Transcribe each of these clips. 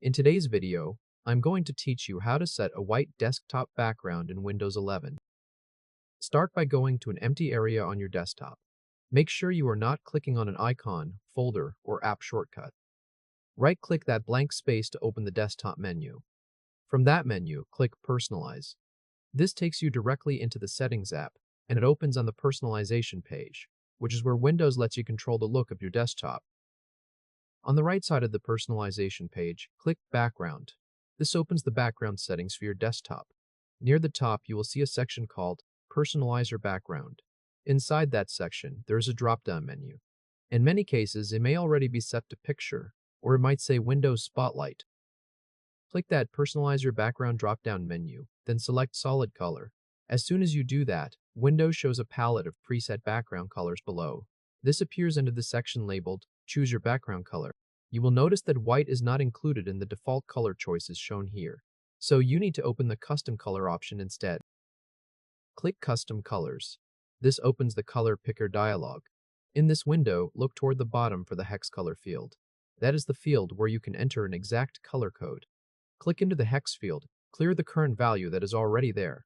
In today's video, I'm going to teach you how to set a white desktop background in Windows 11. Start by going to an empty area on your desktop. Make sure you are not clicking on an icon, folder, or app shortcut. Right-click that blank space to open the desktop menu. From that menu, click Personalize. This takes you directly into the Settings app, and it opens on the Personalization page, which is where Windows lets you control the look of your desktop. On the right side of the Personalization page, click Background. This opens the background settings for your desktop. Near the top, you will see a section called Personalize Your Background. Inside that section, there is a drop-down menu. In many cases, it may already be set to Picture, or it might say Windows Spotlight. Click that Personalize Your Background drop-down menu, then select Solid Color. As soon as you do that, Windows shows a palette of preset background colors below. This appears under the section labeled Choose Your Background Color. You will notice that white is not included in the default color choices shown here, so you need to open the Custom Color option instead. Click Custom Colors. This opens the Color Picker dialog. In this window, look toward the bottom for the hex color field. That is the field where you can enter an exact color code. Click into the hex field, clear the current value that is already there,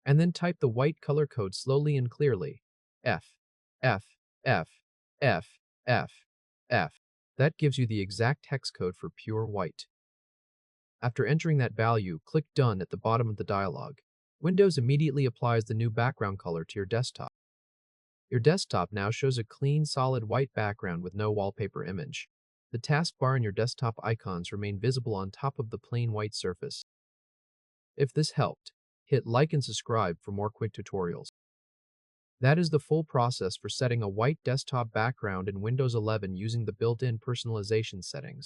and then type the white color code slowly and clearly. F, F, F, F, F, F. That gives you the exact hex code for pure white. After entering that value, click Done at the bottom of the dialog. Windows immediately applies the new background color to your desktop. Your desktop now shows a clean, solid white background with no wallpaper image. The taskbar and your desktop icons remain visible on top of the plain white surface. If this helped, hit like and subscribe for more quick tutorials. That is the full process for setting a white desktop background in Windows 11 using the built-in personalization settings.